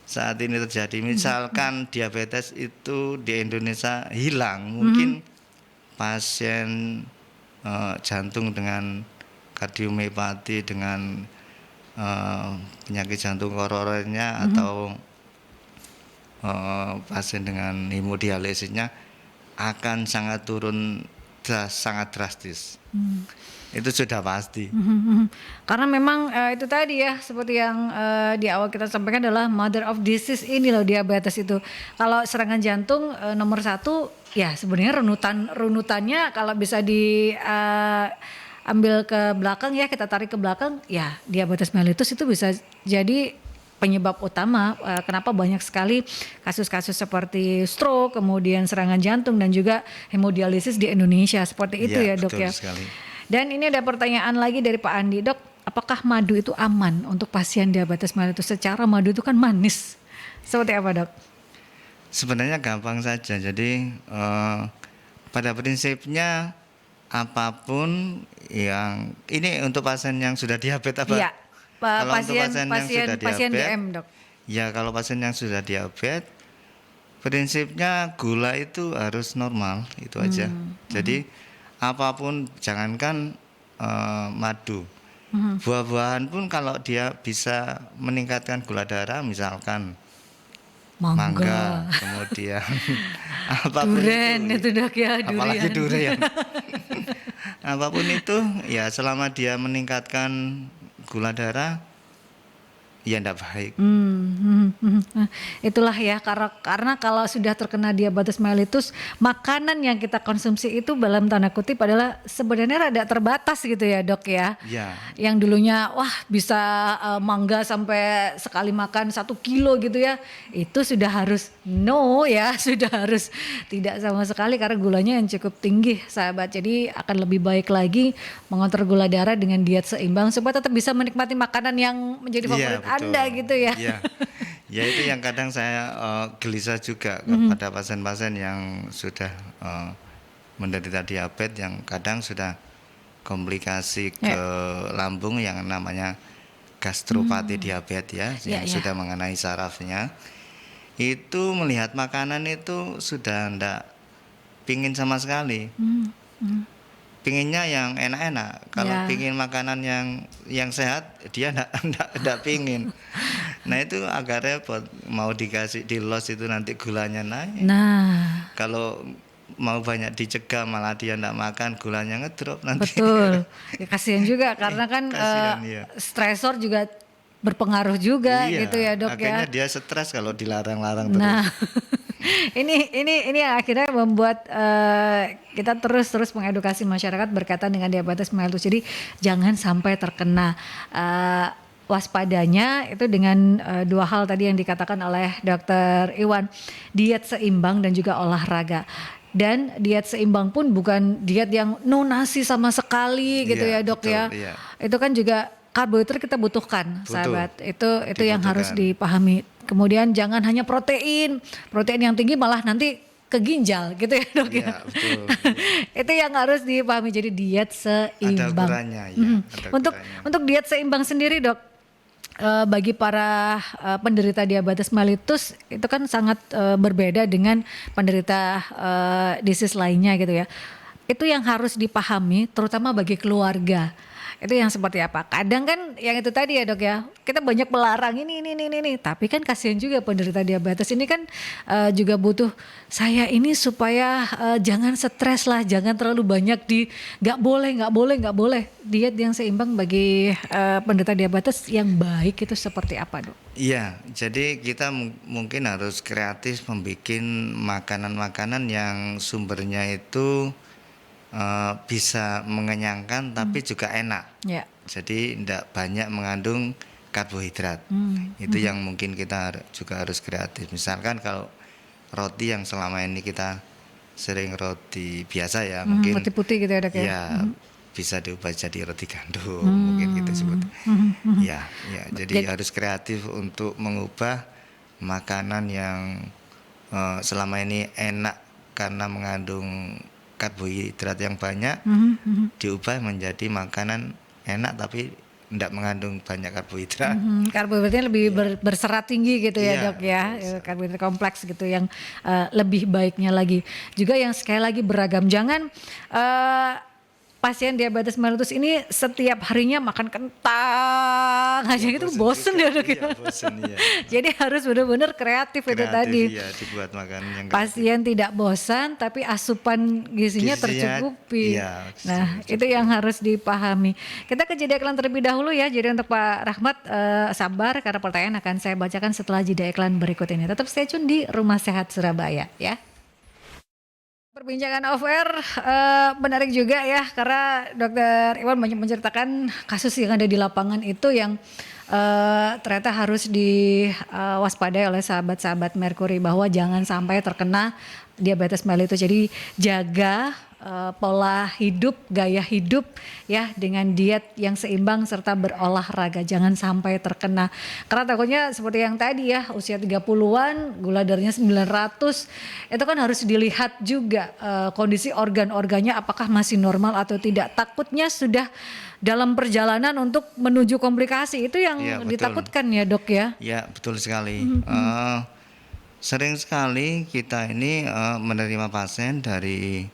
saat ini terjadi. Misalkan diabetes itu di Indonesia hilang, mungkin pasien jantung dengan kardiomiopati, dengan penyakit jantung koronernya atau pasien dengan hemodialisisnya akan sangat turun, sangat drastis. Itu sudah pasti. Karena memang itu tadi ya, seperti yang di awal kita sampaikan adalah mother of disease ini loh, diabetes itu. Kalau serangan jantung nomor 1 ya sebenarnya runutannya kalau bisa ambil ke belakang ya, kita tarik ke belakang ya, diabetes mellitus itu bisa jadi penyebab utama kenapa banyak sekali kasus-kasus seperti stroke, kemudian serangan jantung dan juga hemodialisis di Indonesia seperti itu ya dok ya. Sekali. Dan ini ada pertanyaan lagi dari Pak Andi, dok, apakah madu itu aman untuk pasien diabetes mellitus? Secara madu itu kan manis, seperti apa dok? Sebenarnya gampang saja, jadi pada prinsipnya apapun yang ini untuk pasien yang sudah diabetes apa? Iya. Kalau untuk pasien DM dok. Ya kalau pasien yang sudah diabetes, prinsipnya gula itu harus normal, itu aja. Jadi apapun, jangankan madu, buah-buahan pun kalau dia bisa meningkatkan gula darah, misalkan mangga, kemudian apapun durian itu dok ya, apalagi durian. Apapun itu ya selama dia meningkatkan gula darah ya enggak baik. Itulah ya, karena kalau sudah terkena diabetes mellitus, makanan yang kita konsumsi itu dalam tanda kutip adalah sebenarnya rada terbatas gitu ya dok ya. Ya, Yang dulunya wah bisa mangga sampai sekali makan 1 kilo gitu ya, itu sudah harus no ya, sudah harus tidak sama sekali karena gulanya yang cukup tinggi sahabat. Jadi akan lebih baik lagi mengontrol gula darah dengan diet seimbang supaya tetap bisa menikmati makanan yang menjadi iya favorit betul. Anda gitu ya. Iya. Ya itu yang kadang saya gelisah juga kepada pasien-pasien yang sudah menderita diabetes yang kadang sudah komplikasi ke lambung yang namanya gastropati diabetes ya, yang sudah mengenai sarafnya. Itu melihat makanan itu sudah ndak pingin sama sekali. Pinginnya yang enak-enak. Kalau pingin makanan yang sehat, dia enggak pingin. Nah itu agak repot. Mau dikasih di los itu nanti gulanya naik. Nah, Kalau mau banyak dicegah malah dia enggak makan, gulanya ngedrop nanti. betul. Ya, kasihan juga karena kan Kasihan, iya. stresor juga berpengaruh juga Iya, gitu ya dok akhirnya ya. dia stres kalau dilarang-larang terus. Nah, ini yang akhirnya membuat kita terus mengedukasi masyarakat berkaitan dengan diabetes mellitus. Jadi jangan sampai terkena. Waspadanya itu dengan 2 hal tadi yang dikatakan oleh Dr. Iwan, diet seimbang dan juga olahraga. Dan diet seimbang pun bukan diet yang no nasi sama sekali gitu Iya, ya dok betul, ya. iya. Itu kan juga karbohidrat kita butuhkan, Butuh. sahabat. Itu yang harus Dibutuhkan. dipahami. Kemudian jangan hanya protein yang tinggi malah nanti ke ginjal gitu ya dok ya. Iya, betul. Itu yang harus dipahami. Jadi diet Ada seimbang. ukurannya ya, ada ukurannya. Untuk diet seimbang sendiri dok, bagi para penderita diabetes mellitus itu kan sangat berbeda dengan penderita disease lainnya gitu ya. Itu yang harus dipahami terutama bagi keluarga. Itu yang seperti apa? Kadang kan yang itu tadi ya dok ya, kita banyak melarang ini, tapi kan kasihan juga penderita diabetes ini kan juga butuh saya ini supaya jangan stres lah, jangan terlalu banyak nggak boleh diet yang seimbang bagi penderita diabetes yang baik itu seperti apa dok? Iya, jadi kita mungkin harus kreatif membuat makanan-makanan yang sumbernya itu bisa mengenyangkan tapi juga enak. Ya. Jadi tidak banyak mengandung karbohidrat. Itu yang mungkin kita juga harus kreatif. Misalkan kalau roti yang selama ini kita sering roti biasa ya, mungkin Roti putih gitu ya dok ya? ya bisa diubah jadi roti gandum, mungkin gitu sebut. Ya, jadi harus kreatif untuk mengubah makanan yang selama ini enak karena mengandung karbohidrat yang banyak, diubah menjadi makanan enak tapi tidak mengandung banyak karbohidrat. Karbohidratnya lebih berserat tinggi gitu ya Iya, dok ya, betul. karbohidrat kompleks gitu yang lebih baiknya lagi. Juga yang sekali lagi beragam, jangan pasien diabetes mellitus ini setiap harinya makan kentang aja gitu, bosen ya dok ya. Iya, bosen, iya. Jadi harus benar-benar kreatif itu tadi. Iya, dibuat makanan yang Pasien tidak bosan tapi asupan gizinya tercukupi. iya, Nah, itu yang harus dipahami. Kita ke jeda iklan terlebih dahulu ya. Jadi untuk Pak Rahmat sabar karena pertanyaan akan saya bacakan setelah jeda iklan berikut ini. Tetap stay tune di Rumah Sehat Surabaya ya. Perbincangan off air menarik juga ya karena Dr. Iwan banyak menceritakan kasus yang ada di lapangan itu yang ternyata harus diwaspadai oleh sahabat-sahabat Merkuri bahwa jangan sampai terkena diabetes mellitus. Jadi jaga pola hidup, gaya hidup ya dengan diet yang seimbang serta berolahraga. Jangan sampai terkena. Karena takutnya seperti yang tadi ya, usia 30-an, gula darahnya 900. Itu kan harus dilihat juga kondisi organ-organnya apakah masih normal atau tidak. Takutnya sudah dalam perjalanan untuk menuju komplikasi. Itu yang Iya, betul. ditakutkan ya dok ya. Ya, betul sekali. Sering sekali kita ini menerima pasien dari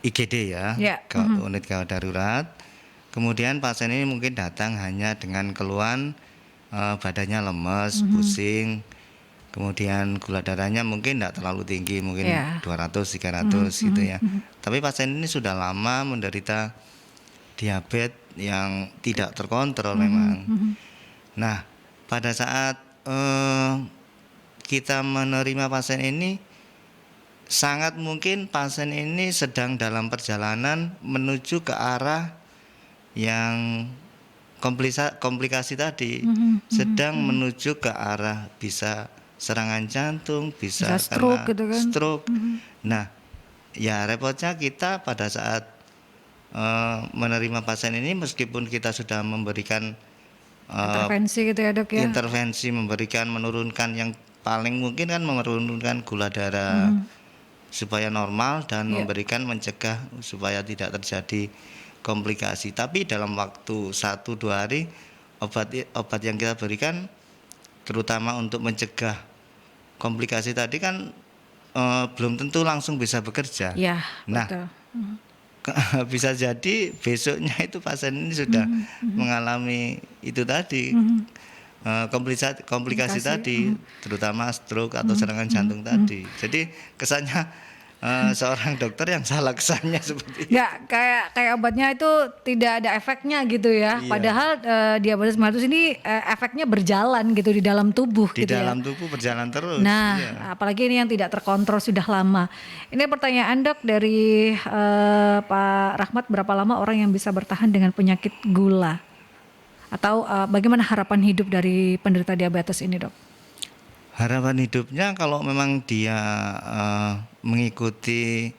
IGD ya, ke unit gawat darurat. Kemudian pasien ini mungkin datang hanya dengan keluhan badannya lemes, pusing. Kemudian gula darahnya mungkin tidak terlalu tinggi, mungkin 200, 300 gitu ya. Tapi pasien ini sudah lama menderita diabetes yang tidak terkontrol memang. Nah, pada saat kita menerima pasien ini, sangat mungkin pasien ini sedang dalam perjalanan menuju ke arah yang komplikasi tadi, sedang menuju ke arah bisa serangan jantung, bisa stroke gitu kan. Stroke. Nah, ya repotnya kita pada saat menerima pasien ini, meskipun kita sudah memberikan intervensi gitu ya dok ya. Intervensi memberikan menurunkan yang paling mungkin kan menurunkan gula darah supaya normal dan memberikan mencegah supaya tidak terjadi komplikasi. Tapi dalam waktu 1-2 hari obat yang kita berikan terutama untuk mencegah komplikasi tadi kan belum tentu langsung bisa bekerja. Ya, nah, betul. Bisa jadi besoknya itu pasien ini sudah mengalami itu tadi komplikasi tadi, terutama stroke atau serangan jantung tadi. Jadi kesannya seorang dokter yang salah kesannya seperti itu. Ya, kayak obatnya itu tidak ada efeknya gitu ya. Iya. Padahal diabetes mellitus ini efeknya berjalan gitu di dalam tubuh Di gitu dalam ya. tubuh berjalan terus. Nah, iya. apalagi ini yang tidak terkontrol sudah lama. Ini pertanyaan dok dari Pak Rahmat, berapa lama orang yang bisa bertahan dengan penyakit gula? Atau bagaimana harapan hidup dari penderita diabetes ini dok? Harapan hidupnya kalau memang dia mengikuti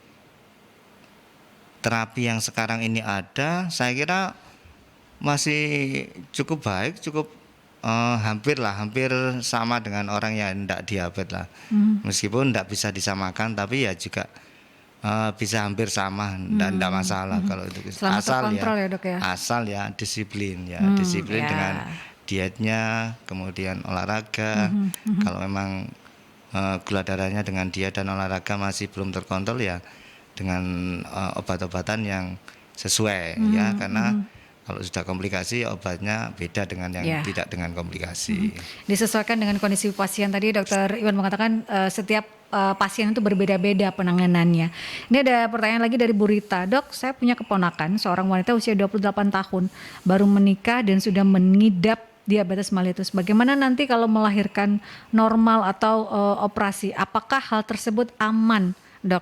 terapi yang sekarang ini ada, saya kira masih cukup baik, cukup hampir sama dengan orang yang tidak diabetes lah. Meskipun tidak bisa disamakan, tapi ya juga bisa hampir sama, dan tidak masalah kalau itu. Selama terkontrol ya dok ya? Asal ya disiplin disiplin dengan dietnya, kemudian olahraga. Kalau memang gula darahnya dengan diet dan olahraga masih belum terkontrol, ya dengan obat-obatan yang sesuai ya, karena kalau sudah komplikasi obatnya beda dengan yang tidak dengan komplikasi. Disesuaikan dengan kondisi pasien. Tadi dokter Iwan mengatakan setiap pasien itu berbeda-beda penanganannya. Ini ada pertanyaan lagi dari Bu Rita. Dok, saya punya keponakan seorang wanita usia 28 tahun, baru menikah dan sudah mengidap diabetes mellitus. Bagaimana nanti kalau melahirkan normal atau operasi? Apakah hal tersebut aman, dok?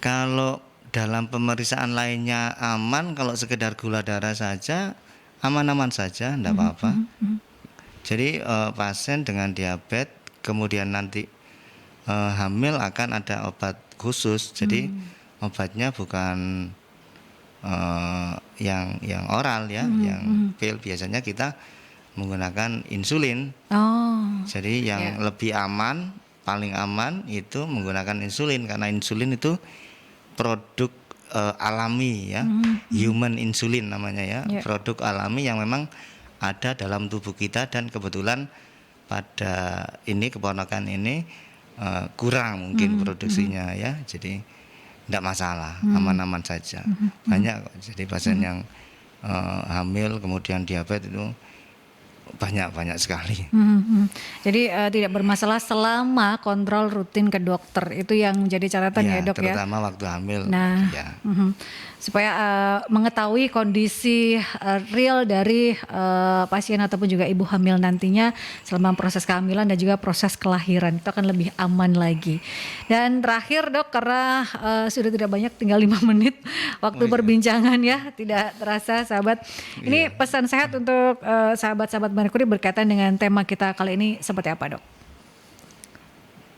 Kalau dalam pemeriksaan lainnya aman, kalau sekedar gula darah saja aman-aman saja, tidak apa-apa. Jadi pasien dengan diabetes kemudian nanti hamil akan ada obat khusus. Jadi obatnya bukan yang oral ya, yang pil. Biasanya kita menggunakan insulin. Jadi yang lebih aman, paling aman itu menggunakan insulin, karena insulin itu produk alami ya, human insulin namanya ya, produk alami yang memang ada dalam tubuh kita, dan kebetulan pada ini keponakan ini kurang mungkin produksinya ya, jadi tidak masalah, aman-aman saja. Banyak kok, jadi pasien yang hamil kemudian diabetes itu banyak sekali. Jadi tidak bermasalah selama kontrol rutin ke dokter, itu yang menjadi catatan ya dok ya. Terutama waktu hamil. Nah, ya. Supaya mengetahui kondisi real dari pasien ataupun juga ibu hamil nantinya selama proses kehamilan dan juga proses kelahiran, itu akan lebih aman lagi. Dan terakhir dok, karena sudah tidak banyak, tinggal 5 menit waktu perbincangan ya, tidak terasa sahabat. Ini pesan sehat untuk sahabat-sahabat Merkuri berkaitan dengan tema kita kali ini seperti apa dok?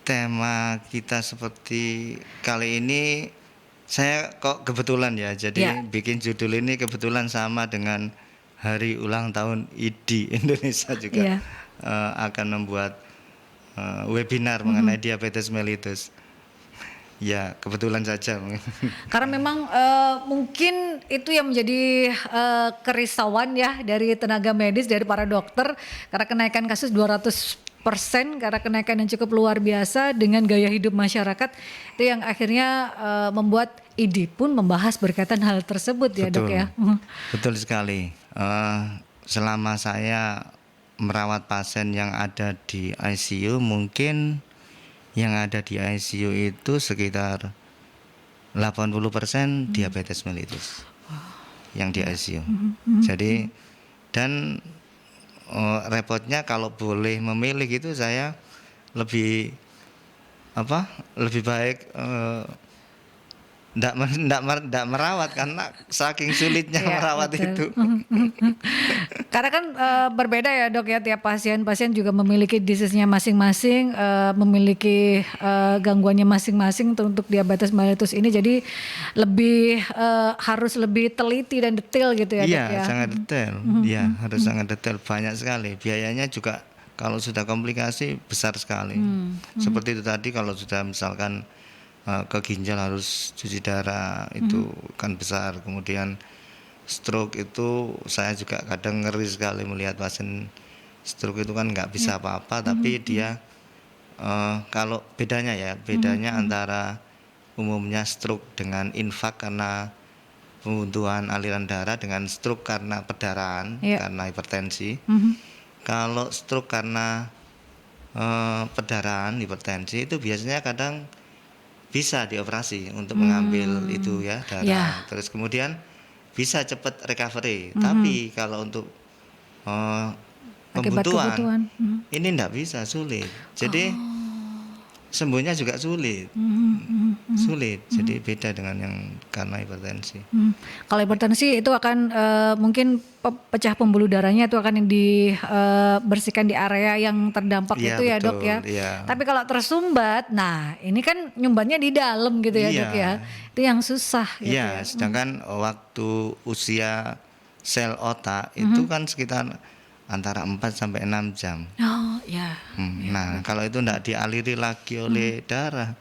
Tema kita seperti kali ini, saya kok kebetulan ya, jadi bikin judul ini kebetulan sama dengan hari ulang tahun IDI Indonesia juga. Akan membuat webinar mengenai diabetes mellitus. Ya kebetulan saja. Karena memang mungkin itu yang menjadi kerisauan ya dari tenaga medis, dari para dokter, karena kenaikan kasus 200%, karena kenaikan yang cukup luar biasa dengan gaya hidup masyarakat, itu yang akhirnya membuat IDI pun membahas berkaitan hal tersebut. Ya dok ya. Betul sekali. Selama saya merawat pasien yang ada di ICU, mungkin yang ada di ICU itu sekitar 80% diabetes mellitus yang di ICU. Jadi dan repotnya kalau boleh memilih gitu saya lebih lebih baik ndak merawat karena saking sulitnya Iya, merawat betul. itu. Karena kan berbeda ya dok ya, tiap pasien juga memiliki disease-nya masing-masing, memiliki gangguannya masing-masing untuk diabetes mellitus ini, jadi lebih harus lebih teliti dan detail gitu ya dok Iya, ya. sangat detail. Iya, harus sangat detail, banyak sekali. Biayanya juga kalau sudah komplikasi besar sekali. Seperti itu tadi, kalau sudah misalkan ke ginjal harus cuci darah, itu kan besar. Kemudian stroke itu saya juga kadang ngeri sekali melihat pasien stroke itu kan nggak bisa apa-apa, tapi dia kalau bedanya antara umumnya stroke dengan infak karena pembuntuan aliran darah dengan stroke karena perdarahan, Iya. karena hipertensi. Kalau stroke karena perdarahan, hipertensi itu biasanya kadang bisa dioperasi untuk mengambil itu ya darah. Ya. Terus kemudian bisa cepat recovery. Tapi kalau untuk Akibat kebutuhan. pembuntuan ini enggak bisa, sulit. Jadi sembuhnya juga sulit. Sulit. Jadi beda dengan yang karena hipertensi. Kalau hipertensi itu akan mungkin pecah pembuluh darahnya itu akan dibersihkan di area yang terdampak Iya, itu ya betul, dok ya. iya. Tapi kalau tersumbat, nah ini kan nyumbatnya di dalam gitu ya Iya. dok ya. Itu yang susah gitu ya. Iya, sedangkan waktu usia sel otak itu kan sekitar antara 4 sampai 6 jam. Oh ya. Nah, kalau itu enggak dialiri lagi oleh darah,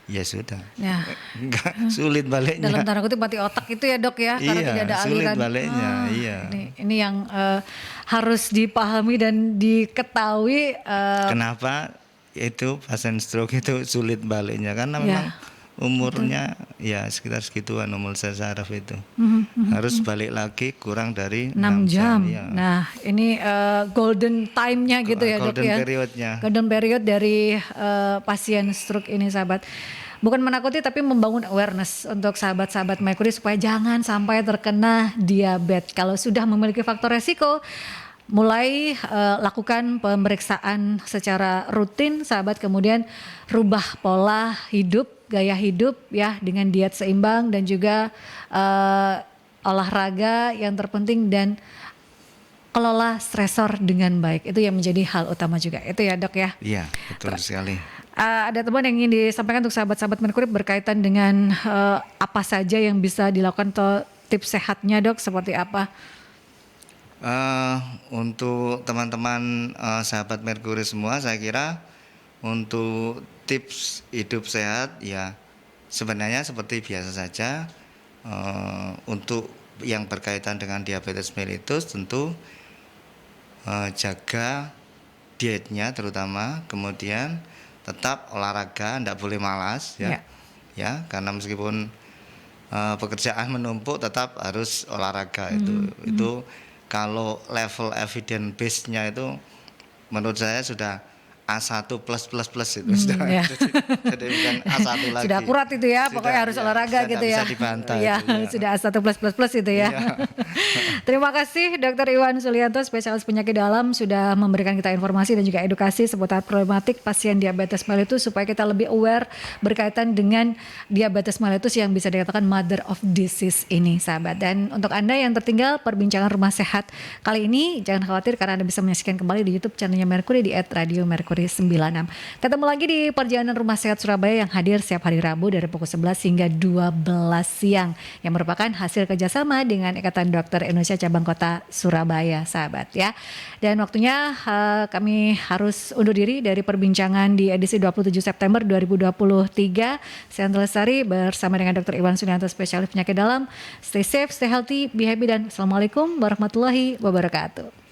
ya sudah. Ya. Enggak, sulit baliknya. Dalam tanda kutip mati otak itu ya dok ya, karena Iya, tidak ada sulit aliran. baliknya, iya. Ini yang harus dipahami dan diketahui. Kenapa itu pasien stroke itu sulit baliknya? Karena memang umurnya ya sekitar segituan, umur sel saraf itu. Harus balik lagi kurang dari 6 jam. Iya. Nah, ini golden time-nya gitu ya dok Golden ya. period-nya. Golden period dari pasien stroke ini sahabat. Bukan menakuti tapi membangun awareness untuk sahabat-sahabat Mercury supaya jangan sampai terkena diabetes. Kalau sudah memiliki faktor resiko, mulai lakukan pemeriksaan secara rutin sahabat, kemudian rubah pola hidup, gaya hidup ya dengan diet seimbang dan juga olahraga yang terpenting, dan kelola stresor dengan baik. Itu yang menjadi hal utama juga. Itu ya dok ya. Iya, betul sekali. Ada teman yang ingin disampaikan untuk sahabat-sahabat Mercury berkaitan dengan apa saja yang bisa dilakukan atau tips sehatnya dok seperti apa? Untuk teman-teman sahabat Mercury semua, saya kira untuk tips hidup sehat ya sebenarnya seperti biasa saja. Untuk yang berkaitan dengan diabetes mellitus tentu jaga dietnya terutama, kemudian tetap olahraga, tidak boleh malas ya. Ya, karena meskipun pekerjaan menumpuk tetap harus olahraga. Itu kalau level evidence base-nya itu menurut saya sudah A1 plus itu sudah. Ya. Jadi bukan A1 lagi. Sudah akurat itu ya, pokoknya harus olahraga gitu ya. Bisa dibantah Ya, itu, ya. sudah A1 plus itu ya. Iya. Terima kasih Dr. Iwan Sulianto, spesialis penyakit dalam, sudah memberikan kita informasi dan juga edukasi seputar problematik pasien diabetes mellitus supaya kita lebih aware berkaitan dengan diabetes mellitus yang bisa dikatakan mother of disease ini sahabat. Dan untuk Anda yang tertinggal perbincangan Rumah Sehat kali ini, jangan khawatir karena Anda bisa menyaksikan kembali di YouTube channelnya Mercury di @radio_mercury 96. Ketemu lagi di perjalanan Rumah Sehat Surabaya yang hadir setiap hari Rabu dari pukul 11 hingga 12 siang yang merupakan hasil kerjasama dengan Ikatan Dokter Indonesia Cabang Kota Surabaya sahabat ya. Dan waktunya kami harus undur diri dari perbincangan di edisi 27 September 2023. Saya Antela Lestari bersama dengan Dr. Iwan Sulianto, spesialis penyakit dalam. Stay safe, stay healthy, be happy, dan Assalamualaikum warahmatullahi wabarakatuh.